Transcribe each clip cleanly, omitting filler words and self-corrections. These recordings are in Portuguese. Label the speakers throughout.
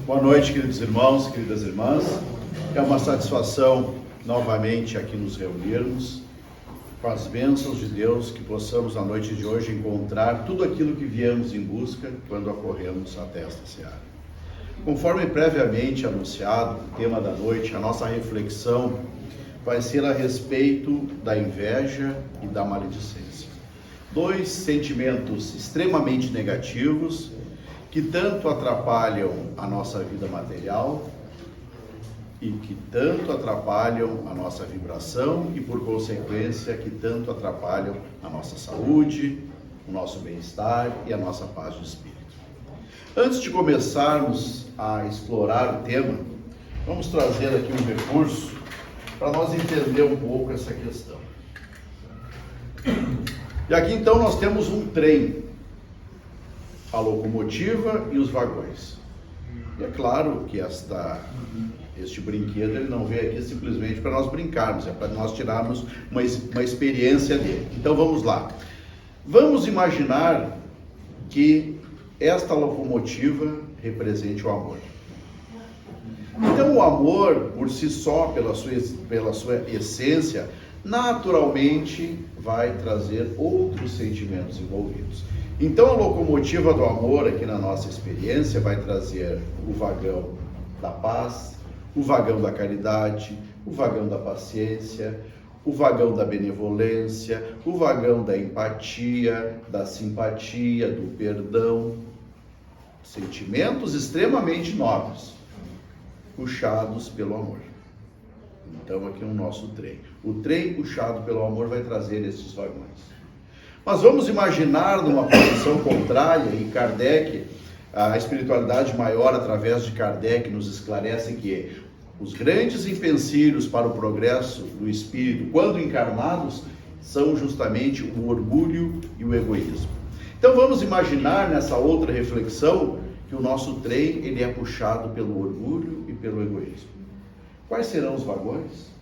Speaker 1: Boa noite, queridos irmãos, queridas irmãs. É uma satisfação novamente aqui nos reunirmos, com as bênçãos de Deus, que possamos na noite de hoje encontrar tudo aquilo que viemos em busca quando acorremos até esta seara. Conforme previamente anunciado, o tema da noite, a nossa reflexão vai ser a respeito da inveja e da maledicência. Dois sentimentos extremamente negativos que tanto atrapalham a nossa vida material e que tanto atrapalham a nossa vibração e, por consequência, que tanto atrapalham a nossa saúde, o nosso bem-estar e a nossa paz de espírito. Antes de começarmos a explorar o tema, vamos trazer aqui um recurso para nós entender um pouco essa questão. E aqui então nós temos um trem, a locomotiva e os vagões. E é claro que este brinquedo ele não veio aqui simplesmente para nós brincarmos, é para nós tirarmos uma experiência dele. Então vamos lá. Vamos imaginar que esta locomotiva represente o amor. Então o amor, por si só, pela sua essência, naturalmente vai trazer outros sentimentos envolvidos. Então a locomotiva do amor aqui na nossa experiência vai trazer o vagão da paz, o vagão da caridade, o vagão da paciência, o vagão da benevolência, o vagão da empatia, da simpatia, do perdão. Sentimentos extremamente nobres, puxados pelo amor. Então aqui é o nosso trem. O trem puxado pelo amor vai trazer esses vagões. Mas vamos imaginar numa posição contrária, e Kardec, a espiritualidade maior através de Kardec nos esclarece que os grandes empecilhos para o progresso do espírito, quando encarnados, são justamente o orgulho e o egoísmo. Então vamos imaginar nessa outra reflexão que o nosso trem ele é puxado pelo orgulho e pelo egoísmo. Quais serão os vagões?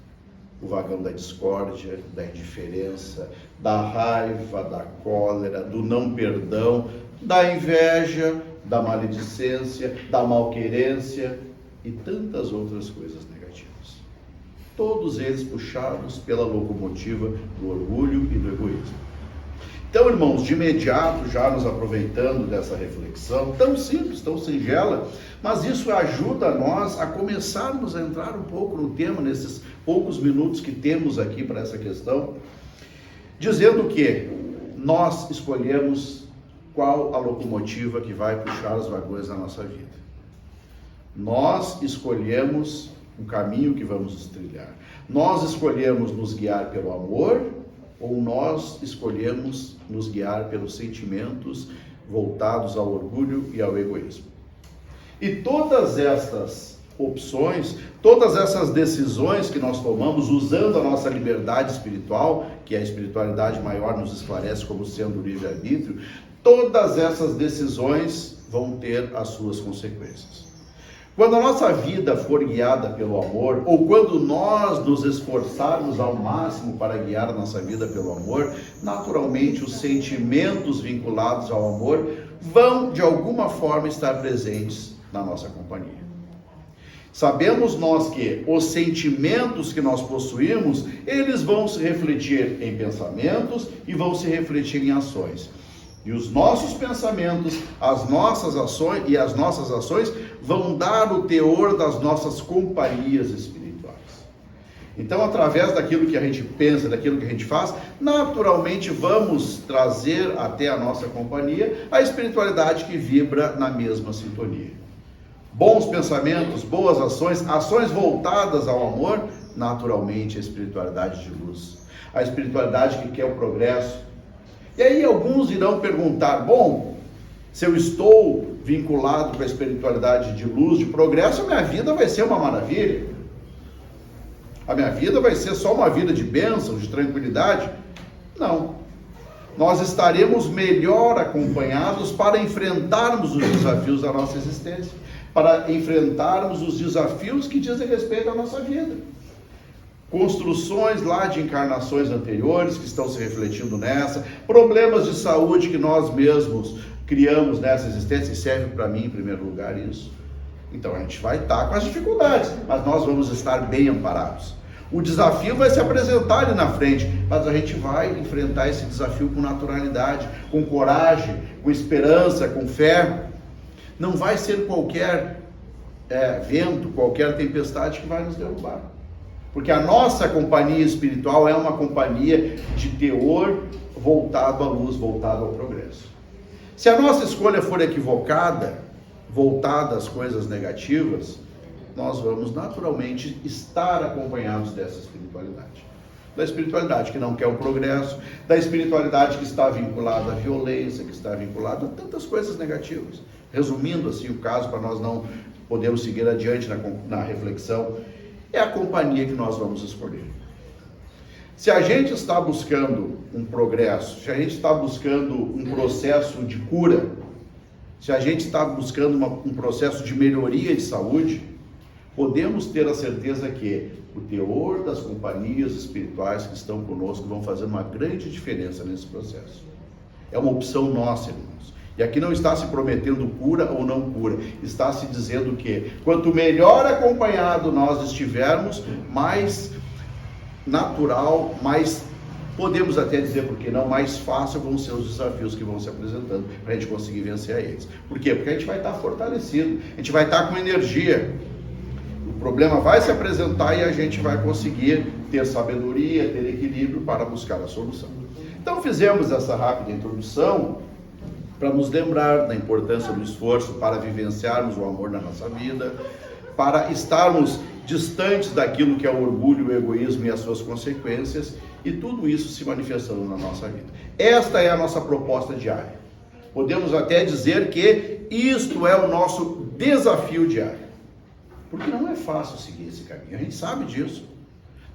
Speaker 1: O vagão da discórdia, da indiferença, da raiva, da cólera, do não perdão, da inveja, da maledicência, da malquerência e tantas outras coisas negativas. Todos eles puxados pela locomotiva do orgulho e do egoísmo. Então, irmãos, de imediato, já nos aproveitando dessa reflexão, tão simples, tão singela, mas isso ajuda nós a começarmos a entrar um pouco no tema, nesses poucos minutos que temos aqui para essa questão, dizendo que nós escolhemos qual a locomotiva que vai puxar os vagões da nossa vida. Nós escolhemos o caminho que vamos trilhar. Nós escolhemos nos guiar pelo amor, ou nós escolhemos nos guiar pelos sentimentos voltados ao orgulho e ao egoísmo. E todas estas opções, todas essas decisões que nós tomamos usando a nossa liberdade espiritual, que a espiritualidade maior nos esclarece como sendo o livre-arbítrio, todas essas decisões vão ter as suas consequências. Quando a nossa vida for guiada pelo amor, ou quando nós nos esforçarmos ao máximo para guiar a nossa vida pelo amor, naturalmente os sentimentos vinculados ao amor vão de alguma forma estar presentes na nossa companhia. Sabemos nós que os sentimentos que nós possuímos, eles vão se refletir em pensamentos e vão se refletir em ações. E os nossos pensamentos, as nossas ações e as nossas ações vão dar o teor das nossas companhias espirituais. Então, através daquilo que a gente pensa, daquilo que a gente faz, naturalmente vamos trazer até a nossa companhia a espiritualidade que vibra na mesma sintonia. Bons pensamentos, boas ações, ações voltadas ao amor, naturalmente a espiritualidade de luz. A espiritualidade que quer o progresso. E aí alguns irão perguntar, bom, se eu estou vinculado com a espiritualidade de luz, de progresso, a minha vida vai ser uma maravilha. A minha vida vai ser só uma vida de bênção, de tranquilidade? Não. Nós estaremos melhor acompanhados para enfrentarmos os desafios da nossa existência, para enfrentarmos os desafios que dizem respeito à nossa vida. Construções lá de encarnações anteriores que estão se refletindo nessa, problemas de saúde que nós mesmos criamos nessa existência, e serve para mim em primeiro lugar isso. Então a gente vai estar com as dificuldades, mas nós vamos estar bem amparados. O desafio vai se apresentar ali na frente, mas a gente vai enfrentar esse desafio com naturalidade, com coragem, com esperança, com fé. Não vai ser qualquer vento, qualquer tempestade que vai nos derrubar. Porque a nossa companhia espiritual é uma companhia de teor voltado à luz, voltado ao progresso. Se a nossa escolha for equivocada, voltada às coisas negativas, nós vamos naturalmente estar acompanhados dessa espiritualidade. Da espiritualidade que não quer o progresso, da espiritualidade que está vinculada à violência, que está vinculada a tantas coisas negativas. Resumindo assim o caso, para nós não podermos seguir adiante na reflexão, é a companhia que nós vamos escolher. Se a gente está buscando um progresso, se a gente está buscando um processo de cura, se a gente está buscando um processo de melhoria de saúde, podemos ter a certeza que o teor das companhias espirituais que estão conosco vão fazer uma grande diferença nesse processo. É uma opção nossa, irmãos. E aqui não está se prometendo cura ou não cura, está se dizendo que quanto melhor acompanhado nós estivermos, mais natural, mais, podemos até dizer, por que não, mais fácil vão ser os desafios que vão se apresentando para a gente conseguir vencer a eles. Por quê? Porque a gente vai estar fortalecido, a gente vai estar com energia. O problema vai se apresentar e a gente vai conseguir ter sabedoria, ter equilíbrio para buscar a solução. Então fizemos essa rápida introdução para nos lembrar da importância do esforço para vivenciarmos o amor na nossa vida, para estarmos distantes daquilo que é o orgulho, o egoísmo e as suas consequências, e tudo isso se manifestando na nossa vida. Esta é a nossa proposta diária. Podemos até dizer que isto é o nosso desafio diário. Porque não é fácil seguir esse caminho, a gente sabe disso.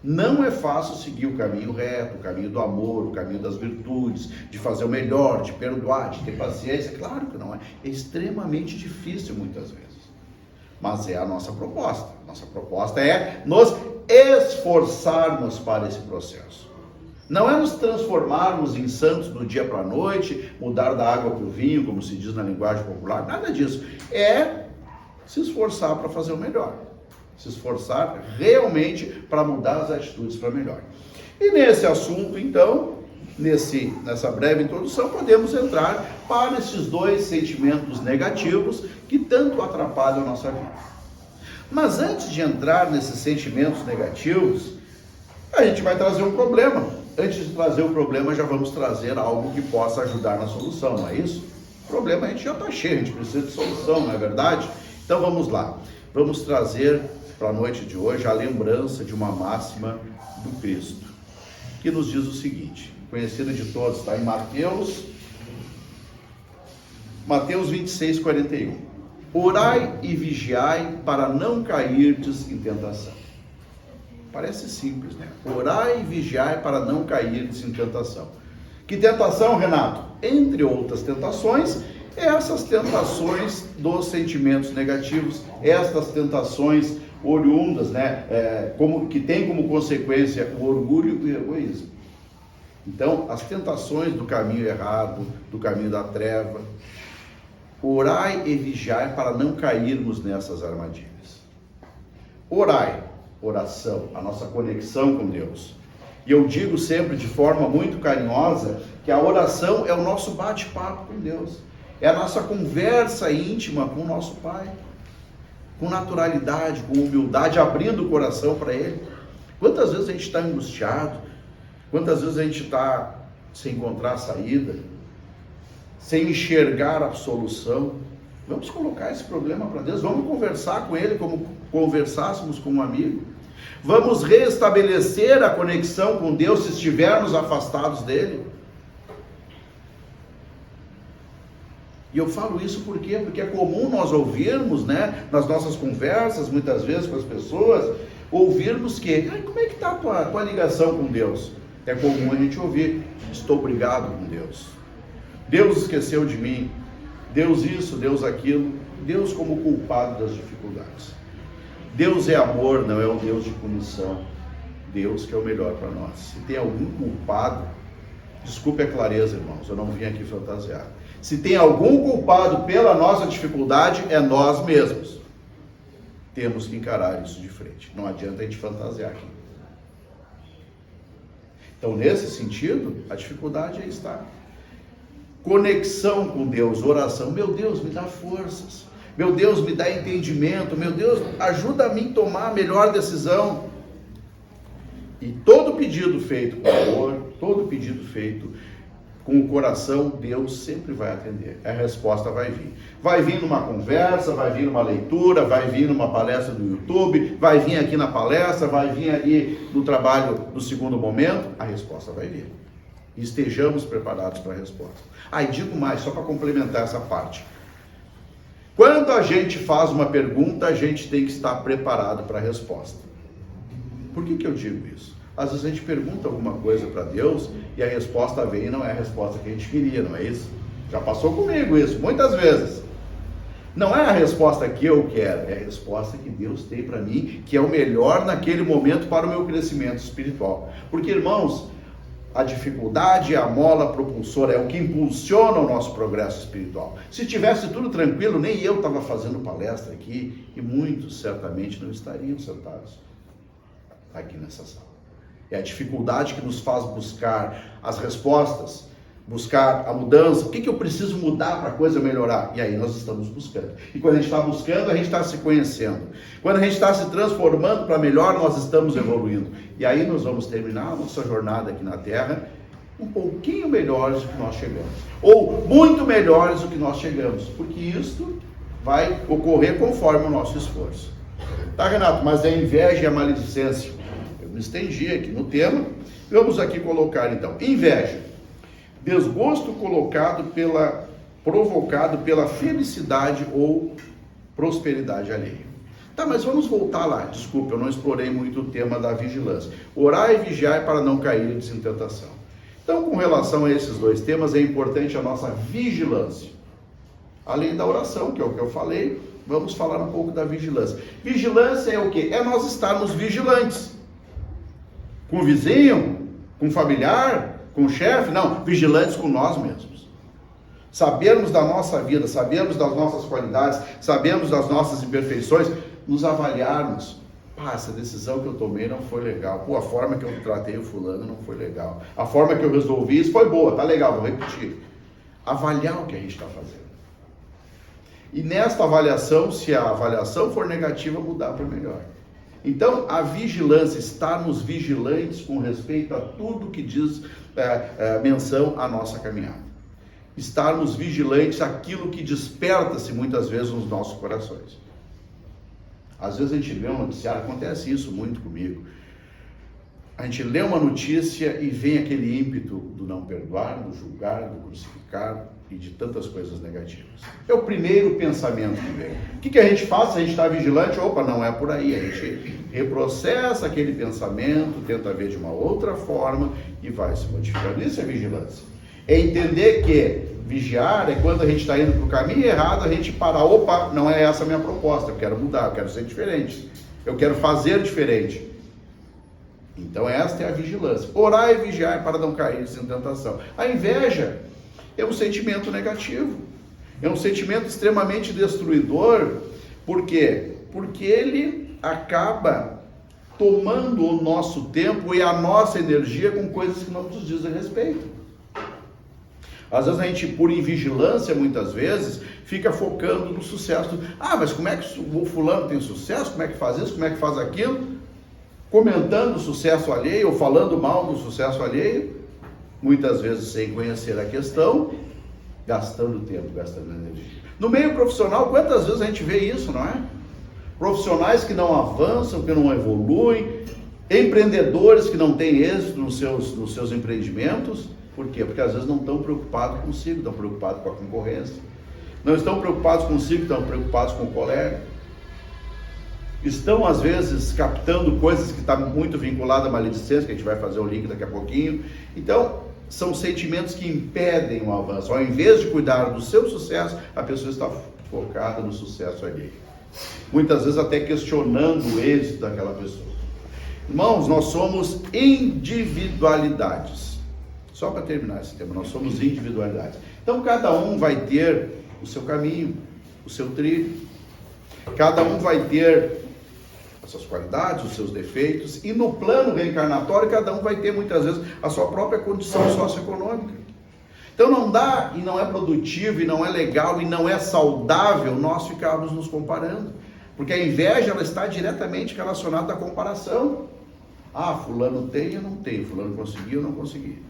Speaker 1: Não é fácil seguir o caminho reto, o caminho do amor, o caminho das virtudes, de fazer o melhor, de perdoar, de ter paciência. Claro que não é. É extremamente difícil muitas vezes. Mas é a nossa proposta. Nossa proposta é nos esforçarmos para esse processo. Não é nos transformarmos em santos do dia para a noite, mudar da água para o vinho, como se diz na linguagem popular. Nada disso. É se esforçar para fazer o melhor. Se esforçar realmente para mudar as atitudes para melhor. E nesse assunto, então, nessa breve introdução, podemos entrar para esses dois sentimentos negativos que tanto atrapalham a nossa vida. Mas antes de entrar nesses sentimentos negativos, a gente vai trazer um problema. Antes de trazer o problema, já vamos trazer algo que possa ajudar na solução, não é isso? O problema a gente já está cheio, a gente precisa de solução, não é verdade? Então vamos lá. Vamos trazer para a noite de hoje a lembrança de uma máxima do Cristo, que nos diz o seguinte, conhecida de todos, está em Mateus 26, 41. Orai e vigiai para não cairdes em tentação. Parece simples, né? Orai e vigiai para não cairdes em tentação. Que tentação, Renato? Entre outras tentações, essas tentações dos sentimentos negativos, estas tentações oriundas, né, que tem como consequência o orgulho e o egoísmo. Então, as tentações do caminho errado, do caminho da treva, orai e vigiai para não cairmos nessas armadilhas. Orai, oração, a nossa conexão com Deus. E eu digo sempre de forma muito carinhosa que a oração é o nosso bate-papo com Deus. É a nossa conversa íntima com o nosso Pai. Com naturalidade, com humildade, abrindo o coração para Ele. Quantas vezes a gente está angustiado, quantas vezes a gente está sem encontrar saída, sem enxergar a solução. Vamos colocar esse problema para Deus, vamos conversar com Ele como conversássemos com um amigo. Vamos restabelecer a conexão com Deus se estivermos afastados dEle. E eu falo isso por quê? Porque é comum nós ouvirmos, né, nas nossas conversas, muitas vezes com as pessoas, ouvirmos que, como é que está a tua ligação com Deus? É comum a gente ouvir, estou brigado com Deus. Deus esqueceu de mim. Deus isso, Deus aquilo. Deus como culpado das dificuldades. Deus é amor, não é um Deus de punição. Deus que é o melhor para nós. Se tem algum culpado, desculpe a clareza, irmãos, eu não vim aqui fantasiar. Se tem algum culpado pela nossa dificuldade, é nós mesmos. temos que encarar isso de frente. Não adianta a gente fantasiar aqui. Então, nesse sentido, a dificuldade aí está. Conexão com Deus, oração. Meu Deus, me dá forças. Meu Deus, me dá entendimento. Meu Deus, ajuda a mim a tomar a melhor decisão. E todo pedido feito com amor, todo pedido feito com o coração, Deus sempre vai atender. A resposta vai vir. Vai vir numa conversa, vai vir numa leitura, vai vir numa palestra do YouTube, vai vir aqui na palestra, vai vir ali no trabalho do segundo momento, a resposta vai vir. Estejamos preparados para a resposta. Aí digo mais, só para complementar essa parte. Quando a gente faz uma pergunta, a gente tem que estar preparado para a resposta. Por que eu digo isso? Às vezes a gente pergunta alguma coisa para Deus e a resposta vem e não é a resposta que a gente queria, não é isso? Já passou comigo isso, muitas vezes. Não é a resposta que eu quero, é a resposta que Deus tem para mim, que é o melhor naquele momento para o meu crescimento espiritual. Porque, irmãos, a dificuldade é a mola propulsora, é o que impulsiona o nosso progresso espiritual. Se tivesse tudo tranquilo, nem eu estava fazendo palestra aqui, e muitos certamente não estariam sentados aqui nessa sala. É a dificuldade que nos faz buscar as respostas, buscar a mudança. O que eu preciso mudar para a coisa melhorar? E aí nós estamos buscando. E quando a gente está buscando, a gente está se conhecendo. Quando a gente está se transformando para melhor, nós estamos evoluindo. E aí nós vamos terminar a nossa jornada aqui na Terra um pouquinho melhores do que nós chegamos. Ou muito melhores do que nós chegamos. Porque isso vai ocorrer conforme o nosso esforço. Tá, Renato? Mas a inveja e a maledicência. Eu me estendi aqui no tema. Vamos aqui colocar então. Inveja. Desgosto provocado pela felicidade ou prosperidade alheia. Tá, mas vamos voltar lá. Desculpa, eu não explorei muito o tema da vigilância. Orar e vigiar para não cair em tentação. Então, com relação a esses dois temas, é importante a nossa vigilância. Além da oração, que é o que eu falei, vamos falar um pouco da vigilância. Vigilância é o quê? É nós estarmos vigilantes. Com o vizinho, com o familiar, com o chefe, não, vigilantes com nós mesmos. Sabermos da nossa vida, sabermos das nossas qualidades, sabemos das nossas imperfeições, nos avaliarmos. Essa decisão que eu tomei não foi legal. A forma que eu tratei o fulano não foi legal. A forma que eu resolvi isso foi boa, tá legal, vou repetir. Avaliar o que a gente está fazendo. E nesta avaliação, se a avaliação for negativa, mudar para melhor. Então, a vigilância, estarmos vigilantes com respeito a tudo que diz menção à nossa caminhada. Estarmos vigilantes àquilo que desperta-se muitas vezes nos nossos corações. Às vezes a gente lê um noticiário, acontece isso muito comigo. A gente lê uma notícia e vem aquele ímpeto do não perdoar, do julgar, do crucificar e de tantas coisas negativas. É o primeiro pensamento que vem. O que a gente faz se a gente está vigilante? Opa, não é por aí. A gente reprocessa aquele pensamento, tenta ver de uma outra forma e vai se modificando. Isso é vigilância. É entender que vigiar é quando a gente está indo para o caminho errado, a gente para, opa, não é essa a minha proposta, eu quero mudar, eu quero ser diferente, eu quero fazer diferente. Então esta é a vigilância. Orar e vigiar para não cair em tentação. A inveja é um sentimento negativo. É um sentimento extremamente destruidor. Por quê? Porque ele acaba tomando o nosso tempo e a nossa energia com coisas que não nos dizem respeito. Às vezes a gente, por invigilância, muitas vezes, fica focando no sucesso. Mas como é que o fulano tem sucesso? Como é que faz isso? Como é que faz aquilo? Comentando o sucesso alheio ou falando mal do sucesso alheio, muitas vezes sem conhecer a questão, gastando tempo, gastando energia. No meio profissional, quantas vezes a gente vê isso, não é? Profissionais que não avançam, que não evoluem, empreendedores que não têm êxito nos seus empreendimentos. Por quê? Porque às vezes não estão preocupados consigo, estão preocupados com a concorrência. Não estão preocupados consigo, estão preocupados com o colega. Estão, às vezes, captando coisas que estão muito vinculadas à maledicência, que a gente vai fazer o link daqui a pouquinho. Então, são sentimentos que impedem o avanço. Ao invés de cuidar do seu sucesso, a pessoa está focada no sucesso alheio. Muitas vezes até questionando o êxito daquela pessoa. Irmãos, nós somos individualidades. Só para terminar esse tema, nós somos individualidades. Então, cada um vai ter o seu caminho, o seu trilho. Cada um vai ter as suas qualidades, os seus defeitos, e no plano reencarnatório cada um vai ter muitas vezes a sua própria condição socioeconômica. Então não dá, e não é produtivo, e não é legal, e não é saudável nós ficarmos nos comparando, porque a inveja ela está diretamente relacionada à comparação. Fulano tem, eu não tenho, fulano conseguiu, eu não consegui.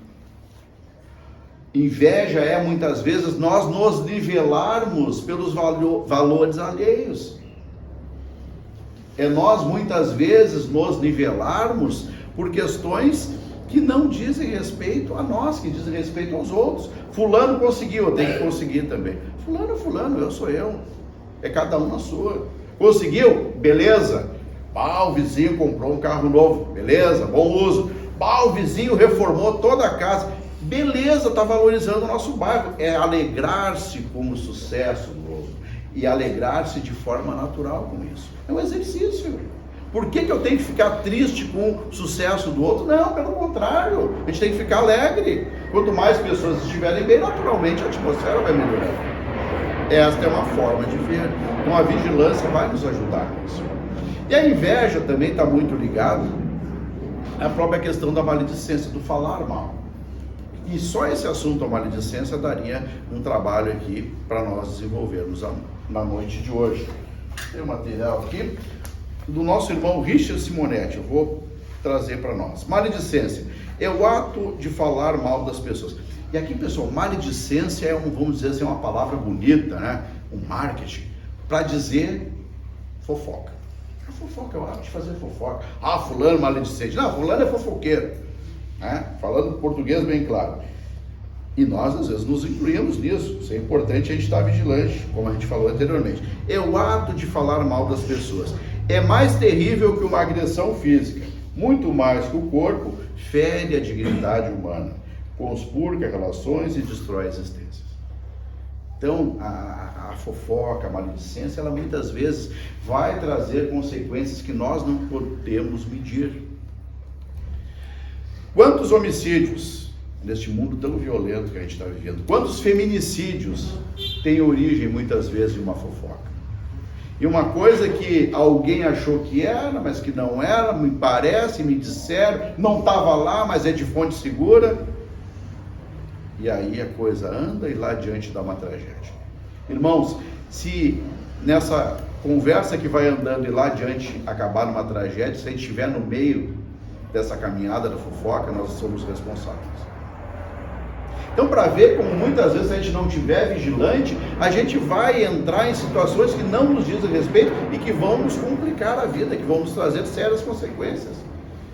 Speaker 1: Inveja é muitas vezes nós nos nivelarmos pelos valores alheios. É nós muitas vezes nos nivelarmos por questões que não dizem respeito a nós, que dizem respeito aos outros. Fulano conseguiu, eu tenho que conseguir também. Fulano, eu sou eu. É cada um na sua. Conseguiu? Beleza. O vizinho comprou um carro novo. Beleza, bom uso. O vizinho reformou toda a casa. Beleza, está valorizando o nosso bairro. É alegrar-se com o sucesso do outro. E alegrar-se de forma natural com isso. É um exercício. Por que eu tenho que ficar triste com o sucesso do outro? Não, pelo contrário. A gente tem que ficar alegre. Quanto mais pessoas estiverem bem, naturalmente a atmosfera vai melhorando. Esta é uma forma de ver. Então a vigilância vai nos ajudar com isso. E a inveja também está muito ligada à própria questão da maledicência, do falar mal. E só esse assunto, a maledicência, daria um trabalho aqui para nós desenvolvermos na noite de hoje. Tem um material aqui do nosso irmão Richard Simonetti, eu vou trazer para nós. Maledicência é o ato de falar mal das pessoas. E aqui, pessoal, maledicência é vamos dizer assim, uma palavra bonita, né? Um marketing, para dizer fofoca. A fofoca é o ato de fazer fofoca. Fulano maledicente. Não, fulano é fofoqueiro. Né? Falando português bem claro. E nós, às vezes, nos incluímos nisso. Isso é importante a gente estar vigilante, como a gente falou anteriormente. É o ato de falar mal das pessoas. É mais terrível que uma agressão física. Muito mais que o corpo, fere a dignidade humana, conspurca relações e destrói existências. Então, a fofoca, a maledicência, ela muitas vezes vai trazer consequências que nós não podemos medir. Quantos homicídios neste mundo tão violento que a gente está vivendo? Quantos feminicídios têm origem muitas vezes de uma fofoca? E uma coisa que alguém achou que era, mas que não era, me parece, me disseram, não estava lá, mas é de fonte segura. E aí a coisa anda e lá adiante dá uma tragédia. Irmãos, se nessa conversa que vai andando e lá adiante acabar numa tragédia, se a gente estiver no meio dessa caminhada da fofoca, nós somos responsáveis. Então, para ver como muitas vezes a gente não estiver vigilante, a gente vai entrar em situações que não nos dizem respeito e que vão nos complicar a vida, que vão nos trazer sérias consequências.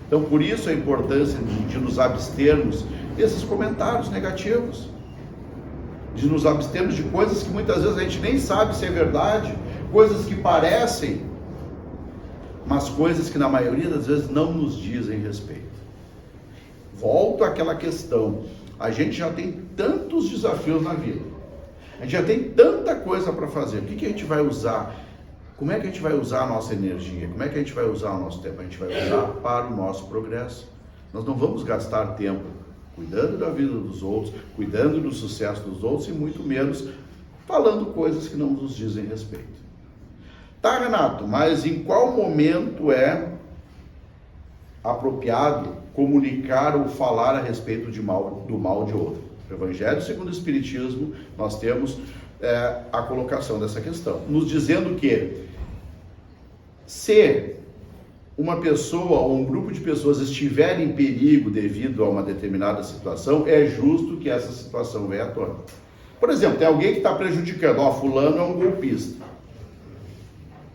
Speaker 1: Então, por isso a importância de nos abstermos desses comentários negativos, de nos abstermos de coisas que muitas vezes a gente nem sabe se é verdade, coisas que parecem, mas coisas que na maioria das vezes não nos dizem respeito. Volto àquela questão. A gente já tem tantos desafios na vida. A gente já tem tanta coisa para fazer. O que a gente vai usar? Como é que a gente vai usar a nossa energia? Como é que a gente vai usar o nosso tempo? A gente vai usar para o nosso progresso. Nós não vamos gastar tempo cuidando da vida dos outros, cuidando do sucesso dos outros e muito menos falando coisas que não nos dizem respeito. Tá, Renato, mas em qual momento é apropriado comunicar ou falar a respeito do mal de outro? No Evangelho segundo o Espiritismo, nós temos a colocação dessa questão, nos dizendo que se uma pessoa ou um grupo de pessoas estiver em perigo devido a uma determinada situação, é justo que essa situação venha à tona. Por exemplo, tem alguém que está prejudicando, fulano é um golpista.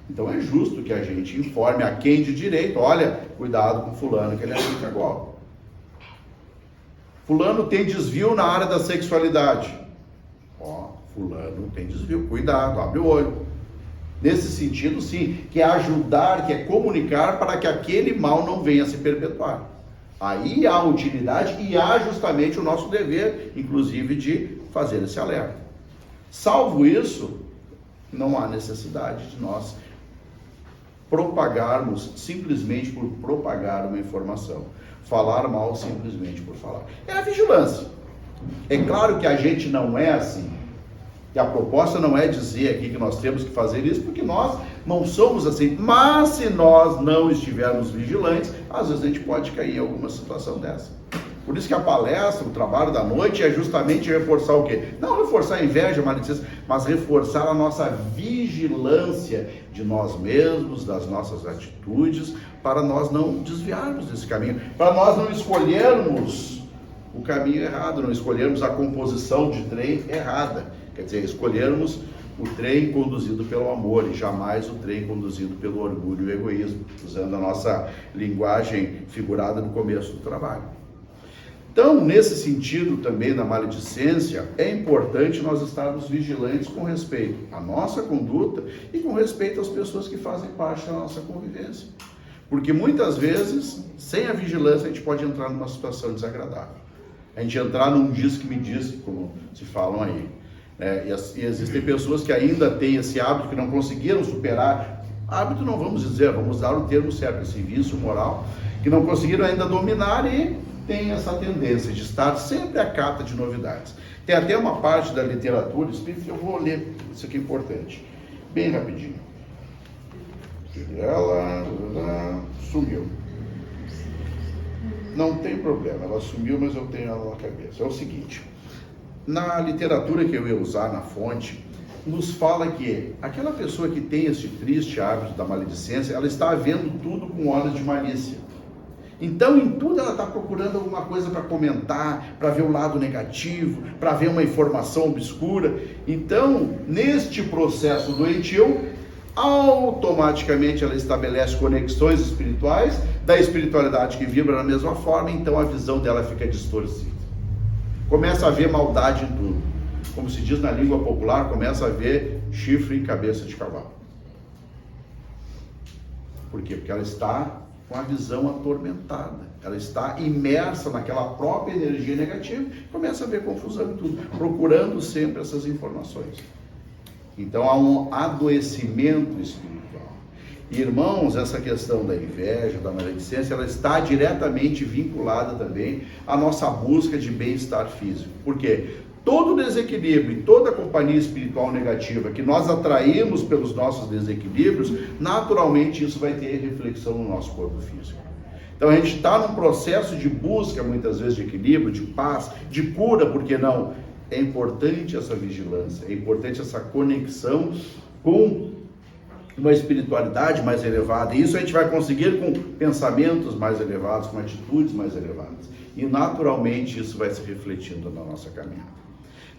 Speaker 1: Então é justo que a gente informe a quem de direito, olha, cuidado com fulano que ele aplica golpe. Fulano tem desvio na área da sexualidade. Fulano tem desvio, cuidado, abre o olho. Nesse sentido, sim, que é ajudar, que é comunicar para que aquele mal não venha a se perpetuar. Aí há utilidade e há justamente o nosso dever, inclusive, de fazer esse alerta. Salvo isso, não há necessidade de nós propagarmos simplesmente por propagar uma informação. Falar mal simplesmente por falar. É a vigilância. É claro que a gente não é assim. E a proposta não é dizer aqui que nós temos que fazer isso, porque nós não somos assim. Mas se nós não estivermos vigilantes, às vezes a gente pode cair em alguma situação dessa. Por isso que a palestra, o trabalho da noite é justamente reforçar o quê? Não reforçar a inveja, a maledicência, mas reforçar a nossa vigilância de nós mesmos, das nossas atitudes, para nós não desviarmos desse caminho, para nós não escolhermos o caminho errado, não escolhermos a composição de trem errada. Quer dizer, escolhermos o trem conduzido pelo amor e jamais o trem conduzido pelo orgulho e o egoísmo, usando a nossa linguagem figurada no começo do trabalho. Então, nesse sentido também da maledicência, é importante nós estarmos vigilantes com respeito à nossa conduta e com respeito às pessoas que fazem parte da nossa convivência. Porque muitas vezes, sem a vigilância, a gente pode entrar numa situação desagradável. A gente entrar num diz-que-me-diz, como se falam aí. E existem pessoas que ainda têm esse hábito, que não conseguiram superar. Hábito não vamos dizer, vamos dar o termo certo, esse vício moral, que não conseguiram ainda dominar e tem essa tendência de estar sempre à cata de novidades. Tem até uma parte da literatura espírita que eu vou ler, isso aqui é importante, bem rapidinho. Ela sumiu. Não tem problema, ela sumiu, mas eu tenho ela na cabeça. É o seguinte, na literatura que eu ia usar na fonte, nos fala que aquela pessoa que tem esse triste hábito da maledicência, ela está vendo tudo com olhos de malícia. Então, em tudo ela está procurando alguma coisa para comentar, para ver o lado negativo, para ver uma informação obscura. Então, neste processo doentio, automaticamente ela estabelece conexões espirituais, da espiritualidade que vibra da mesma forma, então a visão dela fica distorcida. Começa a ver maldade em tudo. Como se diz na língua popular, começa a ver chifre em cabeça de cavalo. Por quê? Porque ela está com a visão atormentada, ela está imersa naquela própria energia negativa, começa a ver confusão em tudo, procurando sempre essas informações. Então há um adoecimento espiritual. E, irmãos, essa questão da inveja, da maledicência, ela está diretamente vinculada também à nossa busca de bem-estar físico. Por quê? Todo desequilíbrio e toda companhia espiritual negativa que nós atraímos pelos nossos desequilíbrios, naturalmente isso vai ter reflexão no nosso corpo físico. Então a gente está num processo de busca, muitas vezes, de equilíbrio, de paz, de cura, por que não? É importante essa vigilância, é importante essa conexão com uma espiritualidade mais elevada. E isso a gente vai conseguir com pensamentos mais elevados, com atitudes mais elevadas. E naturalmente isso vai se refletindo na nossa caminhada.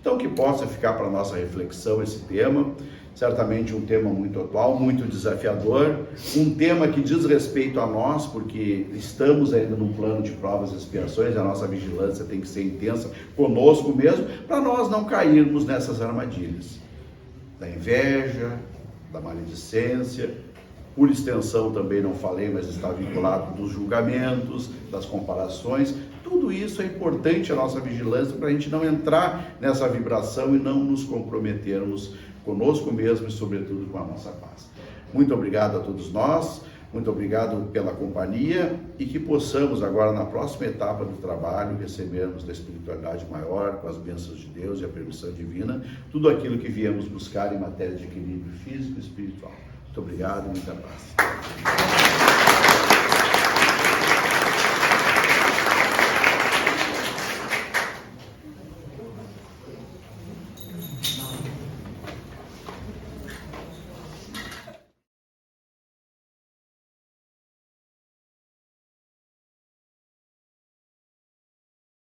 Speaker 1: Então, que possa ficar para a nossa reflexão esse tema, certamente um tema muito atual, muito desafiador, um tema que diz respeito a nós, porque estamos ainda num plano de provas e expiações, a nossa vigilância tem que ser intensa conosco mesmo, para nós não cairmos nessas armadilhas da inveja, da maledicência, por extensão também não falei, mas está vinculado dos julgamentos, das comparações. Tudo isso é importante a nossa vigilância para a gente não entrar nessa vibração e não nos comprometermos conosco mesmo e sobretudo com a nossa paz. Muito obrigado a todos nós, muito obrigado pela companhia e que possamos agora na próxima etapa do trabalho recebermos da espiritualidade maior, com as bênçãos de Deus e a permissão divina, tudo aquilo que viemos buscar em matéria de equilíbrio físico e espiritual. Muito obrigado e muita paz.